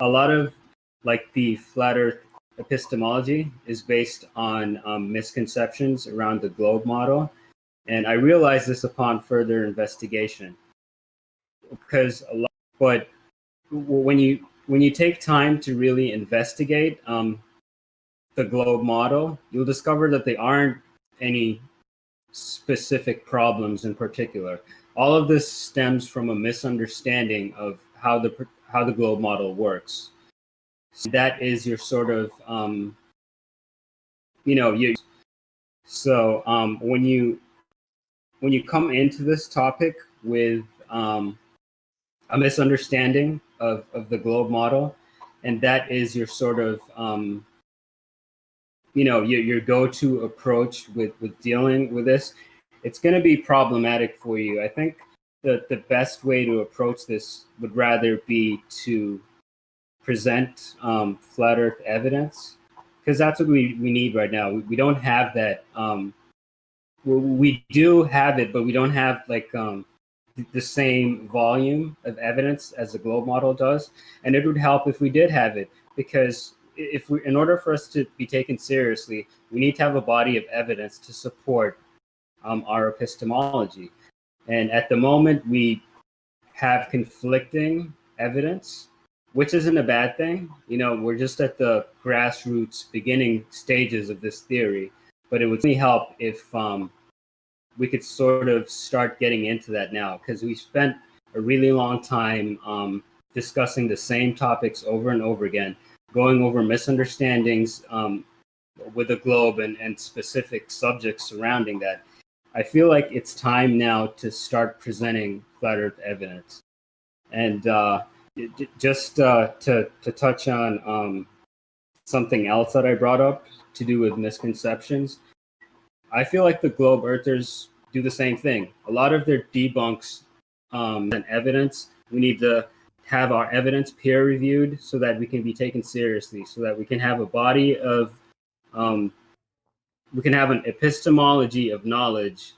a lot of like the flat Earth epistemology is based on misconceptions around the globe model, and I realized this upon further investigation. Because but when you take time to really investigate the globe model, you'll discover that there aren't any specific problems in particular. All of this stems from a misunderstanding of how the globe model works. So that is your sort of when you come into this topic with a misunderstanding of the globe model, and that is your sort of your go-to approach with dealing with this, it's going to be problematic for you. I think that the best way to approach this would rather be to present flat Earth evidence, because that's what we need right now. We don't have that. We do have it, but we don't have like the same volume of evidence as the globe model does. And it would help if we did have it, because in order for us to be taken seriously, we need to have a body of evidence to support our epistemology. And at the moment, we have conflicting evidence, which isn't a bad thing. We're just at the grassroots beginning stages of this theory, but it would really help if we could sort of start getting into that now, because we spent a really long time discussing the same topics over and over again, going over misunderstandings with the globe and specific subjects surrounding that. I feel like it's time now to start presenting flat Earth evidence. And just to touch on something else that I brought up to do with misconceptions, I feel like the globe earthers do the same thing. A lot of their debunks and evidence, we need to have our evidence peer reviewed so that we can be taken seriously, so that we can have a body of we can have an epistemology of knowledge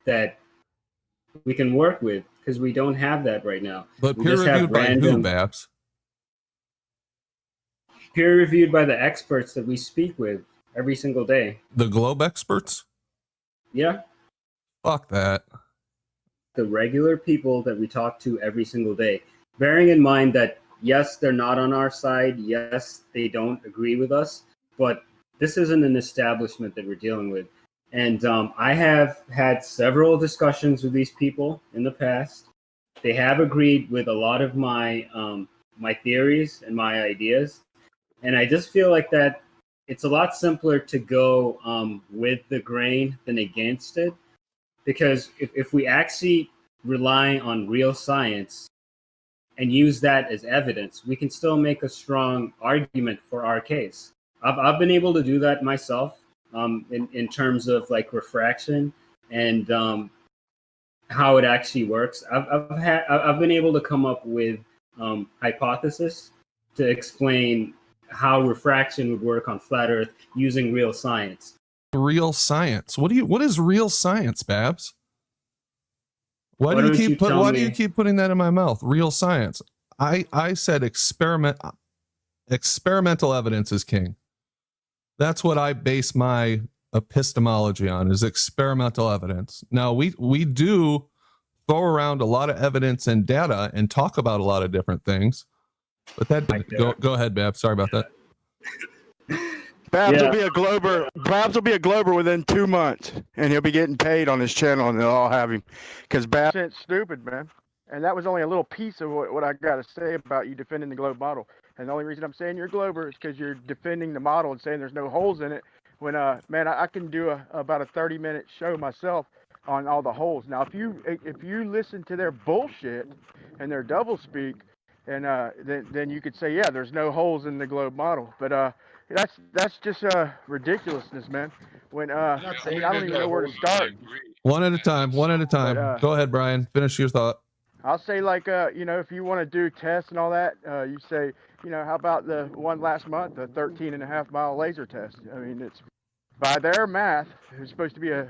that we can work with, because we don't have that right now. But peer reviewed by who, Babs? Peer reviewed by the experts that we speak with every single day. The globe experts? Yeah. Fuck that. The regular people that we talk to every single day. Bearing in mind that, yes, they're not on our side. Yes, they don't agree with us. But this isn't an establishment that we're dealing with. And I have had several discussions with these people in the past. They have agreed with a lot of my my theories and my ideas. And I just feel like that it's a lot simpler to go with the grain than against it. Because if we actually rely on real science and use that as evidence, we can still make a strong argument for our case. I've been able to do that myself in terms of like refraction and how it actually works. I've been able to come up with hypothesis to explain how refraction would work on flat Earth using real science. Real science. What is real science, Babs? Why do you keep putting that in my mouth? Real science. I said experimental evidence is king. That's what I base my epistemology on, is experimental evidence. Now we do throw around a lot of evidence and data and talk about a lot of different things, but go ahead, Babs. Sorry about that. Babs will be a glober. Babs will be a glober within 2 months, and he'll be getting paid on his channel, and they'll all have him. Because Babs ain't stupid, man. And that was only a little piece of what I got to say about you defending the globe model. And the only reason I'm saying you're a glober is because you're defending the model and saying there's no holes in it. When man, I can do about a 30-minute show myself on all the holes. Now, if you listen to their bullshit and their doublespeak, and then you could say, yeah, there's no holes in the globe model. But that's just ridiculousness, man. When I don't even know where to start. One at a time. But, go ahead, Brian. Finish your thought. I'll say, like, if you want to do tests and all that, you say, how about the one last month, the 13.5-mile laser test? I mean, it's by their math, it's supposed to be a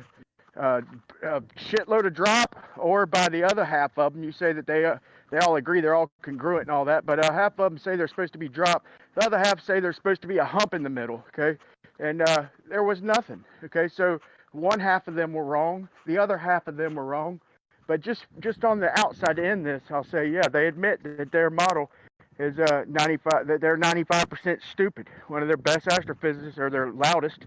shitload of drop, or by the other half of them, you say that they all agree they're all congruent and all that, but half of them say they're supposed to be dropped. The other half say there's supposed to be a hump in the middle, okay? And there was nothing, okay? So one half of them were wrong. The other half of them were wrong. But just on the outside in this, I'll say, yeah, they admit that their model is 95, that they're 95% stupid. One of their best astrophysicists, or their loudest,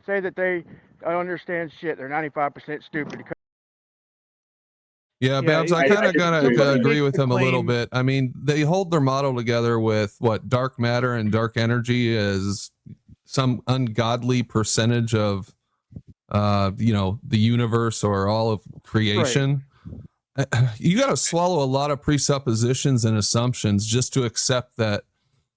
say that they don't understand shit. They're 95% stupid. Yeah, Babs, I kind of gotta agree with them a little bit. I mean, they hold their model together with what dark matter and dark energy as some ungodly percentage of, you know, the universe or all of creation. Right. You got to swallow a lot of presuppositions and assumptions just to accept that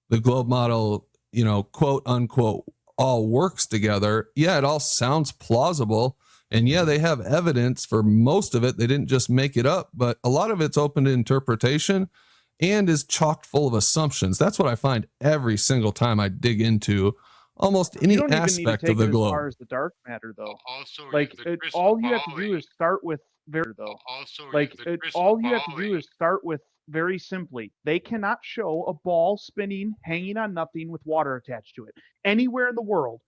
the globe model, you know, quote unquote, all works together. Yeah, it all sounds plausible. And yeah, they have evidence for most of it. They didn't just make it up, but a lot of it's open to interpretation and is chock full of assumptions. That's what I find every single time I dig into almost any aspect of the globe. As far as the dark matter, though, like all you have to do is start with very simply. They cannot show a ball spinning, hanging on nothing with water attached to it anywhere in the world.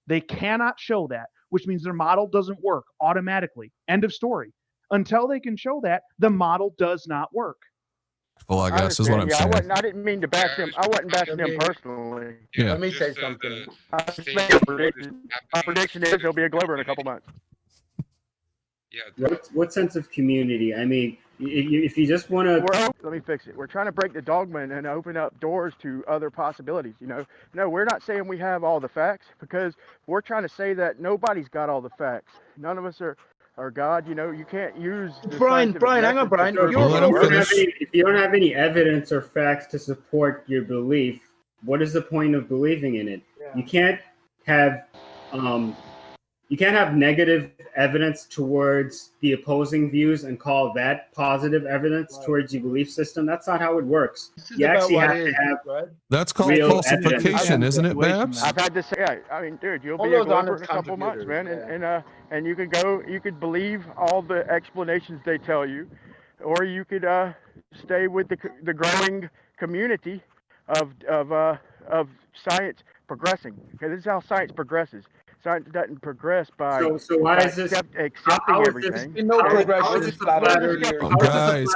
They cannot show that, which means their model doesn't work automatically. End of story. Until they can show that, the model does not work. Well, I guess is what I'm saying. I didn't mean to bash them. I wasn't bashing them personally. Yeah. Let me say something. My prediction is he'll be a Glober in a couple months. Yeah. What sense of community? I mean, if you just want to... Let me fix it. We're trying to break the dogma and open up doors to other possibilities, you know? No, we're not saying we have all the facts, because we're trying to say that nobody's got all the facts. None of us are God, you know. You can't use... Brian, hang on, Brian. If you don't have any evidence or facts to support your belief, what is the point of believing in it? Yeah. You can't have negative evidence towards the opposing views and call that positive evidence towards your belief system. That's not how it works. You actually have to have That's called falsification, isn't it, Babs? I've had to say, I mean, dude, you'll be a Glober in a couple months, man. And you could believe all the explanations they tell you, or you could stay with the growing community of science progressing. Okay, this is how science progresses. Science doesn't progress by so why is this accepting everything.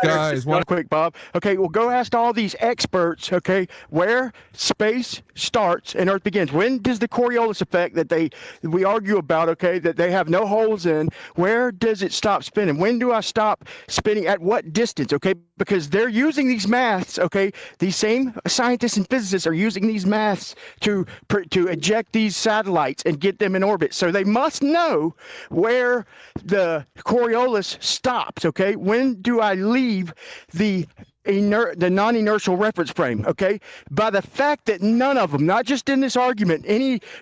Guys, one quick, Bob. Okay, well, go ask all these experts, okay, where space starts and Earth begins. When does the Coriolis effect that we argue about, okay, that they have no holes in, where does it stop spinning? When do I stop spinning? At what distance, okay? Because they're using these maths, okay? These same scientists and physicists are using these maths to eject these satellites and get them in orbit. So they must know where the Coriolis stops, okay? When do I leave the non-inertial reference frame, okay? By the fact that none of them, not just in this argument,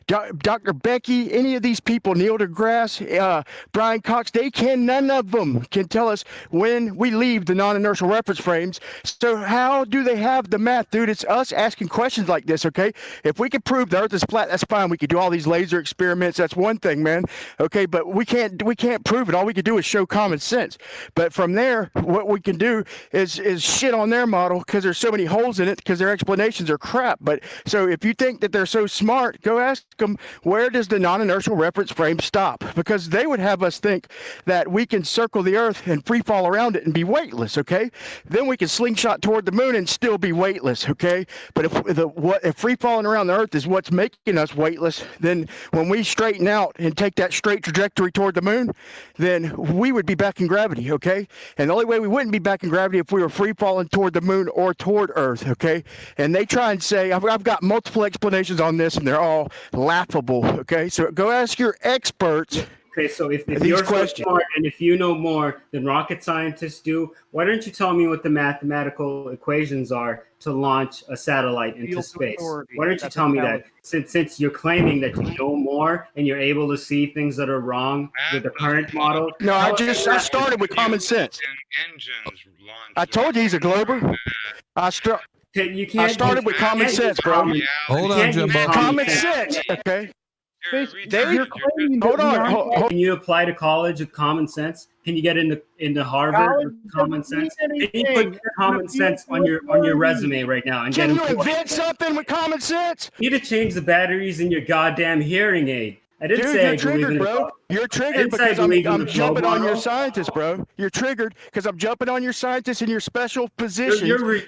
Dr. Becky, any of these people, Neil deGrasse, Brian Cox, none of them can tell us when we leave the non-inertial reference frames. So how do they have the math, dude? It's us asking questions like this, okay? If we could prove the Earth is flat, that's fine. We could do all these laser experiments. That's one thing, man. Okay, but we can't prove it. All we could do is show common sense. But from there, what we can do is shit on their model because there's so many holes in it because their explanations are crap. But so if you think that they're so smart, go ask them, where does the non-inertial reference frame stop? Because they would have us think that we can circle the Earth and free fall around it and be weightless, okay? Then we can slingshot toward the moon and still be weightless, okay? But if free falling around the Earth is what's making us weightless, then when we straighten out and take that straight trajectory toward the moon, then we would be back in gravity, okay? And the only way we wouldn't be back in gravity if we were free falling toward the moon or toward Earth, okay? And they try and say, I've got multiple explanations on this, and they're all laughable, okay? So go ask your experts. Okay, so if you're so smart and if you know more than rocket scientists do, why don't you tell me what the mathematical equations are to launch a satellite into space? Why don't you tell me that? Since you're claiming that you know more and you're able to see things that are wrong with the current model. No, I started with common sense. I told you he's a Glober. I started with common sense, bro. Hold on, Jimbo. Common sense, okay? You're claiming Hold on. Can you apply to college with common sense? Can you get into Harvard with common sense? Can you put common sense on your resume right now and Can get you invent something with common sense? You need to change the batteries in your goddamn hearing aid. I didn't say you're triggered, bro. You're triggered because I'm jumping on your scientist, bro. You're triggered because I'm jumping on your scientist in your special position. You're